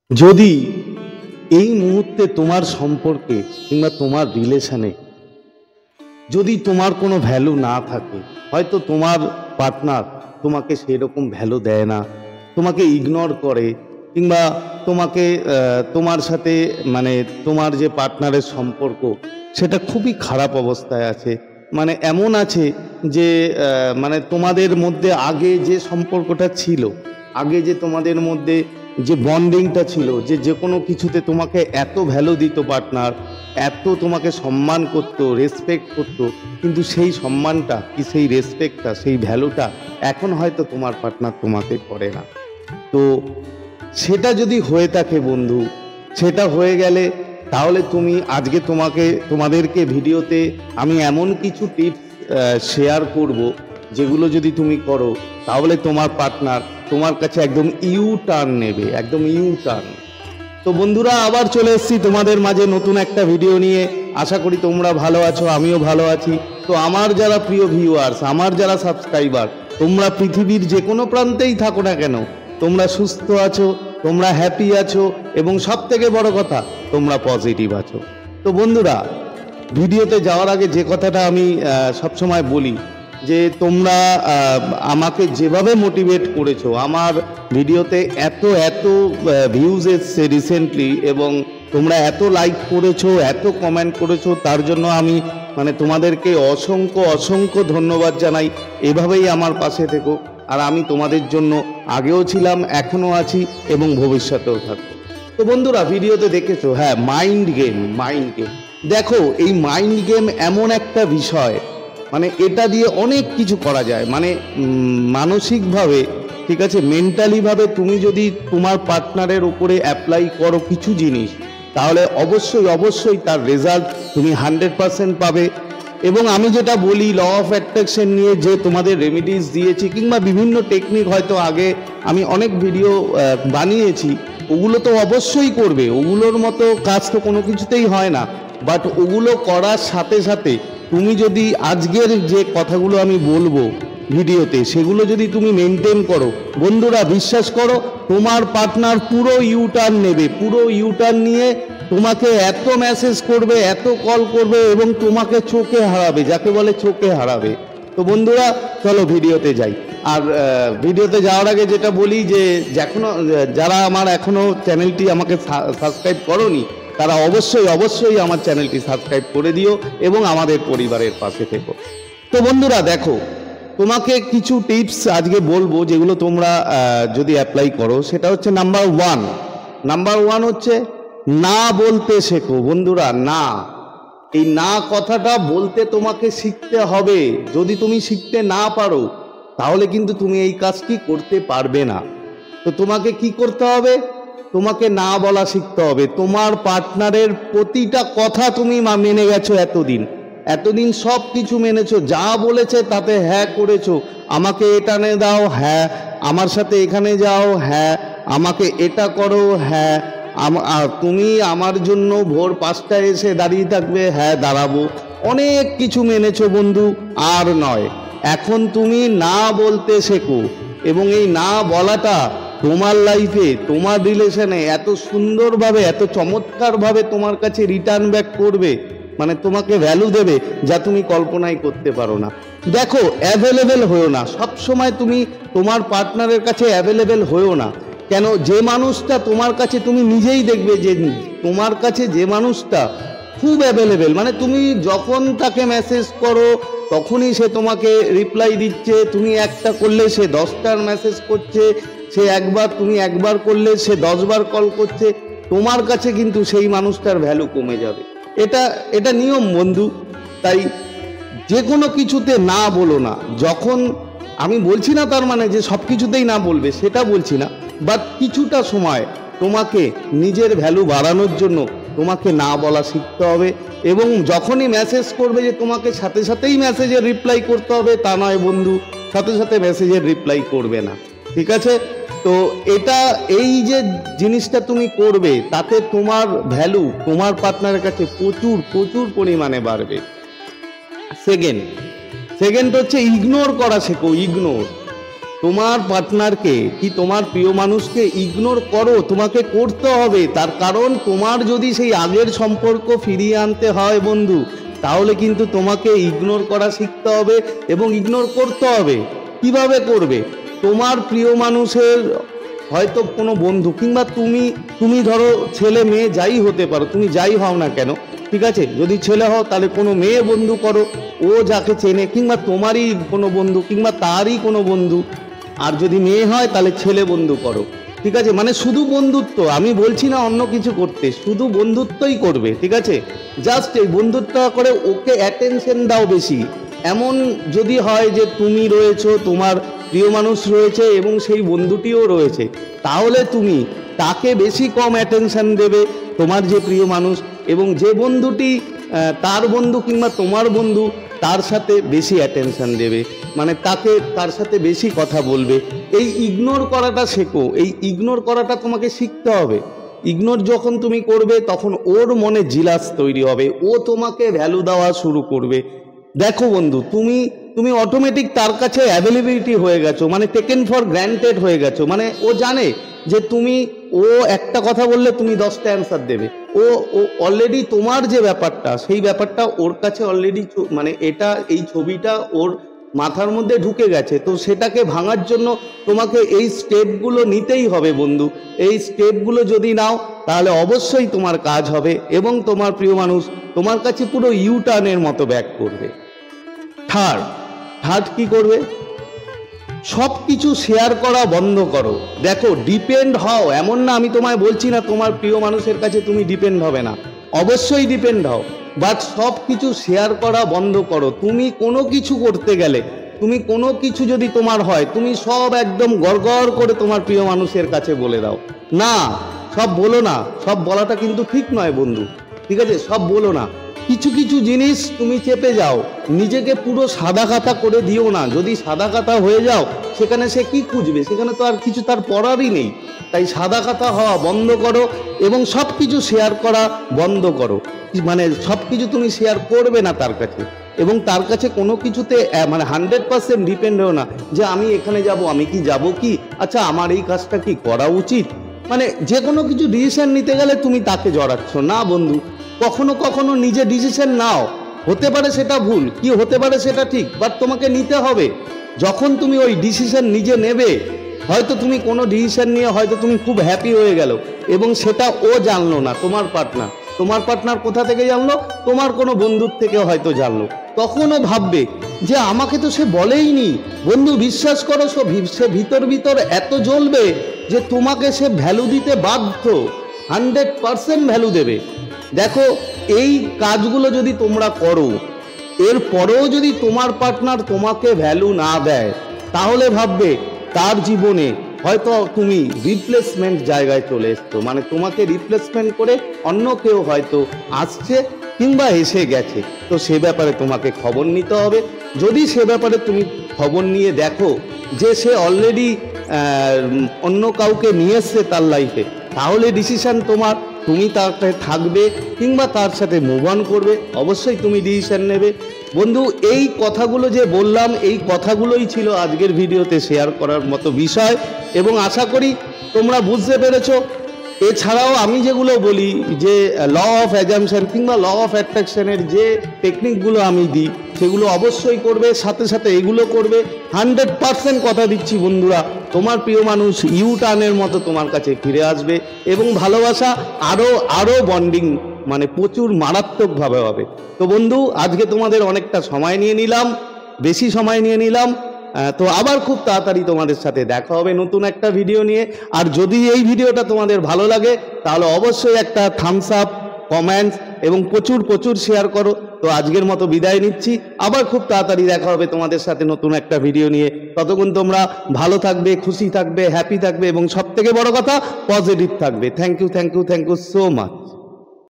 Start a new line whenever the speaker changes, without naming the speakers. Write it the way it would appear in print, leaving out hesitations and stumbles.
যদি এই মুহূর্তে তোমার সম্পর্কে কিংবা তোমার রিলেশনে যদি তোমার কোনো ভ্যালু না থাকে, হয়তো তোমার পার্টনার তোমাকে সেরকম ভ্যালু দেয় না, তোমাকে ইগনোর করে, কিংবা তোমাকে তোমার সাথে মানে তোমার যে পার্টনারের সম্পর্ক সেটা খুবই খারাপ অবস্থায় আছে। মানে এমন আছে যে মানে তোমাদের মধ্যে আগে যে সম্পর্কটা ছিল, আগে যে তোমাদের মধ্যে যে বন্ডিংটা ছিল, যে যে কোনো কিছুতে তোমাকে এত ভ্যালু দিত পার্টনার, এত তোমাকে সম্মান করতো, রেসপেক্ট করতো, কিন্তু সেই সম্মানটা কি সেই রেসপেক্টটা সেই ভ্যালুটা এখন হয়তো তোমার পার্টনার তোমাকে করে না। তো সেটা যদি হয়ে থাকে বন্ধু, সেটা হয়ে গেলে তাহলে তুমি আজকে তোমাদেরকে ভিডিওতে আমি এমন কিছু টিপস শেয়ার করব, যেগুলো যদি তুমি করো তাহলে তোমার পার্টনার তোমার কাছে একদম ইউ টার্ন নেবে, একদম ইউ টার্ন। তো বন্ধুরা, আবার চলে এসেছি তোমাদের মাঝে নতুন একটা ভিডিও নিয়ে। আশা করি তোমরা ভালো আছো, আমিও ভালো আছি। তো আমার যারা প্রিয় ভিউয়ার্স, আমার যারা সাবস্ক্রাইবার, তোমরা পৃথিবীর যে কোনো প্রান্তেই থাকো না কেন, তোমরা সুস্থ আছো, তোমরা হ্যাপি আছো, এবং সব থেকে বড় কথা তোমরা পজিটিভ আছো। তো বন্ধুরা, ভিডিওতে যাওয়ার আগে যে কথাটা আমি সবসময় বলি, যে তোমরা আমাকে যেভাবে মোটিভেট করেছো, আমার ভিডিওতে এত এত ভিউজ এসছে রিসেন্টলি, এবং তোমরা এত লাইক করেছো, এত কমেন্ট করেছো, তার জন্য আমি মানে তোমাদেরকে অসংখ্য অসংখ্য ধন্যবাদ জানাই। এভাবেই আমার পাশে থেকো, আর আমি তোমাদের জন্য আগেও ছিলাম, এখনও আছি, এবং ভবিষ্যতেও থাকবো। তো বন্ধুরা, ভিডিওতে দেখেছো, হ্যাঁ, মাইন্ড গেম। মাইন্ড গেম, দেখো, এই মাইন্ড গেম এমন একটা বিষয়, মানে এটা দিয়ে অনেক কিছু করা যায়। মানে মানসিকভাবে, ঠিক আছে, মেন্টালিভাবে তুমি যদি তোমার পার্টনারের উপরে অ্যাপ্লাই করো কিছু জিনিস, তাহলে অবশ্যই অবশ্যই তার রেজাল্ট তুমি 100% পাবে। এবং আমি যেটা বলি, ল অফ অ্যাট্রাকশন নিয়ে যে তোমাদের রেমিডিস দিয়েছি, কিংবা বিভিন্ন টেকনিক হয়তো আগে আমি অনেক ভিডিও বানিয়েছি, ওগুলো তো অবশ্যই করবে, ওগুলোর মতো কাজ তো কোনো কিছুতেই হয় না। বাট ওগুলো করার সাথে সাথে তুমি যদি আজকের যে কথাগুলো আমি বলবো ভিডিওতে, সেগুলো যদি তুমি মেনটেন করো, বন্ধুরা বিশ্বাস করো, তোমার পার্টনার পুরো ইউটার্ন নেবে, পুরো ইউটার্ন নিয়ে তোমাকে এত মেসেজ করবে, এত কল করবে, এবং তোমাকে চোখে হারাবে, যাকে বলে চোখে হারাবে। তো বন্ধুরা, চলো ভিডিওতে যাই। আর ভিডিওতে যাওয়ার আগে যেটা বলি, যে যারা আমার এখনো চ্যানেলটি আমাকে সাবস্ক্রাইব করোনি, তারা অবশ্যই অবশ্যই আমার চ্যানেলটি সাবস্ক্রাইব করে দিও, এবং আমাদের পরিবারের পাশে থেকো। তো বন্ধুরা দেখো, তোমাকে কিছু টিপস আজকে বলবো, যেগুলো তোমরা যদি অ্যাপ্লাই করো, সেটা হচ্ছে নাম্বার ওয়ান হচ্ছে না বলতে শেখো। বন্ধুরা, না, এই না কথাটা বলতে তোমাকে শিখতে হবে। যদি তুমি শিখতে না পারো, তাহলে কিন্তু তুমি এই কাজটি করতে পারবে না। তো তোমাকে কি করতে হবে? তোমাকে না বলা শিখতে হবে। তোমার পার্টনারের প্রতিটা কথা তুমি মেনে গেছো, এতদিন সব কিছু মেনেছো, যা বলেছে তাতে হ্যাঁ করেছো। আমাকে এটা এনে দাও, হ্যাঁ। আমার সাথে এখানে যাও, হ্যাঁ। আমাকে এটা করো, হ্যাঁ। তুমি আমার জন্য ভোর 5টায় এসে দাঁড়িয়ে থাকবে, হ্যাঁ দাঁড়াবো। অনেক কিছু মেনেছো বন্ধু, আর নয়। এখন তুমি না বলতে শেখো, এবং এই না বলাটা তোমার লাইফে, তোমার রিলেশনে এত সুন্দরভাবে, এত চমৎকারভাবে তোমার কাছে রিটার্ন ব্যাক করবে, মানে তোমাকে ভ্যালু দেবে, যা তুমি কল্পনাই করতে পারো না। দেখো, অ্যাভেলেবেল হয়েও না, সব সময় তুমি তোমার পার্টনারের কাছে অ্যাভেলেবেল হয়েও না। কেন? যে মানুষটা তোমার কাছে, তুমি নিজেই দেখবে যে তোমার কাছে যে মানুষটা খুব অ্যাভেলেবেল, মানে তুমি যখন তাকে মেসেজ করো তখনই সে তোমাকে রিপ্লাই দিচ্ছে, তুমি একটা করলে সে 10টার মেসেজ করছে, তুমি একবার করলে সে 10বার কল করছে, তোমার কাছে কিন্তু সেই মানুষটার ভ্যালু কমে যাবে। এটা নিয়ম বন্ধু। তাই যে কোনো কিছুতে না বলো না। যখন, আমি বলছি না তার মানে যে সব কিছুতেই না বলবে, সেটা বলছি না, বাট কিছুটা সময় তোমাকে নিজের ভ্যালু বাড়ানোর জন্য তোমাকে না বলা শিখতে হবে। এবং যখনই মেসেজ করবে, যে তোমাকে সাথে সাথেই মেসেজের রিপ্লাই করতে হবে তা নয় বন্ধু, সাথে সাথে মেসেজের রিপ্লাই করবে না, ঠিক আছে? তো এই যে জিনিসটা তুমি করবে, তাতে তোমার ভ্যালু তোমার পার্টনারের কাছে প্রচুর প্রচুর পরিমাণে বাড়বে। সেকেন্ড হচ্ছে ইগনোর করা শেখো। তোমার পার্টনারকে কি তোমার প্রিয় মানুষকে ইগনোর করো, তোমাকে করতে হবে। তার কারণ তোমার যদি সেই আগের সম্পর্ক ফিরিয়ে আনতে হয় বন্ধু, তাহলে কিন্তু তোমাকে ইগনোর করা শিখতে হবে এবং ইগনোর করতে হবে। কিভাবে করবে? তোমার প্রিয় মানুষের হয়তো কোনো বন্ধু কিংবা তুমি ধরো ছেলে মেয়ে যাই হতে পারো, তুমি যাই হও না কেন, ঠিক আছে, যদি ছেলে হও তাহলে কোনো মেয়ে বন্ধু করো, ও যাকে চেনে, কিংবা তোমারই কোনো বন্ধু কিংবা তারই কোনো বন্ধু। আর যদি মেয়ে হয় তাহলে ছেলে বন্ধু করো, ঠিক আছে। মানে শুধু বন্ধুত্ব, আমি বলছি না অন্য কিছু করতে, শুধু বন্ধুত্বই করবে, ঠিক আছে। জাস্ট এই বন্ধুত্ব করে ওকে অ্যাটেনশন দাও বেশি। এমন যদি হয় যে তুমি রয়েছো, তোমার প্রিয় মানুষ রয়েছে এবং সেই বন্ধুটিও রয়েছে, তাহলে তুমি তাকে বেশি কম অ্যাটেনশন দেবে, তোমার যে প্রিয় মানুষ, এবং যে বন্ধুটি তার বন্ধু কিংবা তোমার বন্ধু, তার সাথে বেশি অ্যাটেনশন দেবে, মানে তার সাথে বেশি কথা বলবে। এই ইগনোর করাটা শেখো, এই ইগনোর করাটা তোমাকে শিখতে হবে। ইগনোর যখন তুমি করবে তখন ওর মনে জিলাস তৈরি হবে, ও তোমাকে ভ্যালু দেওয়া শুরু করবে। দেখো বন্ধু, তুমি অটোমেটিক তার কাছে অ্যাভেলেবিলিটি হয়ে গেছো, মানে টেকেন ফর গ্র্যান্টেড হয়ে গেছো। মানে ও জানে যে ও একটা কথা বললে তুমি 10টা অ্যান্সার দেবে। ও অলরেডি তোমার যে ব্যাপারটা, সেই ব্যাপারটা ওর কাছে অলরেডি, মানে এই ছবিটা ওর মাথার মধ্যে ঢুকে গেছে। তো সেটাকে ভাঙার জন্য তোমাকে এই স্টেপগুলো নিতেই হবে বন্ধু। এই স্টেপগুলো যদি নাও তাহলে অবশ্যই তোমার কাজ হবে এবং তোমার প্রিয় মানুষ তোমার কাছে পুরো ইউটার্নের মতো ব্যাক করবে। থার্ড কি করবে? সব কিছু শেয়ার করা বন্ধ করো। দেখো, ডিপেন্ড হও, এমন না, আমি তোমায় বলছি না তোমার প্রিয় মানুষের কাছে তুমি ডিপেন্ড হবে না, অবশ্যই ডিপেন্ড হও, বাট সব কিছু শেয়ার করা বন্ধ করো। তুমি কোনো কিছু করতে গেলে, তুমি কোনো কিছু যদি তোমার হয়, তুমি সব একদম গড়গড় করে তোমার প্রিয় মানুষের কাছে বলে দাও। না, সব বলো না, সব বলাটা কিন্তু ঠিক নয় বন্ধু, ঠিক আছে, সব বলো না। কিছু কিছু জিনিস তুমি চেপে যাও, নিজেকে পুরো সাদা কাটা করে দিও না। যদি সাদা কাটা হয়ে যাও, সেখানে সে কি খুঁজবে? সেখানে তো আর কিছু তার পড়ারই নেই। তাই সাদা কাটা হওয়া বন্ধ করো এবং সব কিছু শেয়ার করা বন্ধ করো। মানে সব কিছু তুমি শেয়ার করবে না তার কাছে, এবং তার কাছে কোনো কিছুতে মানে 100% ডিপেন্ড হও না যে আমি এখানে যাব, আমি কি যাব, কি আচ্ছা আমার এই কাজটা কি করা উচিত। মানে যে কোনো কিছু ডিসিশন নিতে গেলে তুমি তাকে জড়াচ্ছ না বন্ধু। কখনো কখনো নিজে ডিসিশন নাও, হতে পারে সেটা ভুল, কি হতে পারে সেটা ঠিক, বাট তোমাকে নিতে হবে। যখন তুমি ওই ডিসিশন নিজে নেবে, হয়তো তুমি কোনো ডিসিশন নিয়ে হয়তো তুমি খুব হ্যাপি হয়ে গেল এবং সেটা ও জানলো না, তোমার পার্টনার কোথা থেকে জানলো? তোমার কোনো বন্ধুর থেকে হয়তো জানলো। তখনও ভাববে যে আমাকে তো সে বলেইনি। বন্ধু, বিশ্বাস করো, সে ভিতর এত জ্বলবে যে তোমাকে সে ভ্যালু দিতে বাধ্য, 100% ভ্যালু দেবে। দেখো, এই কাজগুলো যদি তোমরা করো, এরপরেও যদি তোমার পার্টনার তোমাকে ভ্যালু না দেয়, তাহলে ভাববে তার জীবনে হয়তো তুমি রিপ্লেসমেন্ট জায়গায় চলে এসছো, মানে তোমাকে রিপ্লেসমেন্ট করে অন্য কেউ হয়তো আসছে কিংবা এসে গেছে। তো সে ব্যাপারে তোমাকে খবর নিতে হবে। যদি সে ব্যাপারে তুমি খবর নিয়ে দেখো যে সে অলরেডি অন্য কাউকে নিয়ে এসছে তার লাইফে, তাহলে ডিসিশন তোমার, তুমি তার সাথে থাকবে কিংবা তার সাথে মুভ অন করবে, অবশ্যই তুমি ডিসিশন নেবে। বন্ধু, এই কথাগুলো যে বললাম, এই কথাগুলোই ছিল আজকের ভিডিওতে শেয়ার করার মতো বিষয় এবং আশা করি তোমরা বুঝতে পেরেছো। এছাড়াও আমি যেগুলো বলি যে ল অফ অ্যাজাম্পশন কিংবা ল অফ অ্যাট্রাকশনের যে টেকনিকগুলো আমি দিই, সেগুলো অবশ্যই করবে, সাথে সাথে এগুলো করবে। 100% কথা দিচ্ছি বন্ধুরা, তোমার প্রিয় মানুষ ইউটার্নের মতো তোমার কাছে ফিরে আসবে এবং ভালোবাসা আরও বন্ডিং, মানে প্রচুর মারাত্মকভাবে হবে। তো বন্ধু, আজকে তোমাদের অনেকটা সময় নিয়ে নিলাম, বেশি সময় নিয়ে নিলাম। তো আবার খুব তাড়াতাড়ি তোমাদের সাথে দেখা হবে নতুন একটা ভিডিও নিয়ে। আর যদি এই ভিডিওটা তোমাদের ভালো লাগে তাহলে অবশ্যই একটা থামস আপ, কমেন্টস এবং প্রচুর শেয়ার করো। তো আজকের মতো বিদায় নিচ্ছি, আবার খুব তাড়াতাড়ি দেখা হবে তোমাদের সাথে নতুন একটা ভিডিও নিয়ে। ততক্ষণ তোমরা ভালো থাকবে, খুশি থাকবে, হ্যাপি থাকবে এবং সবথেকে বড় কথা পজিটিভ থাকবে। Thank you so much.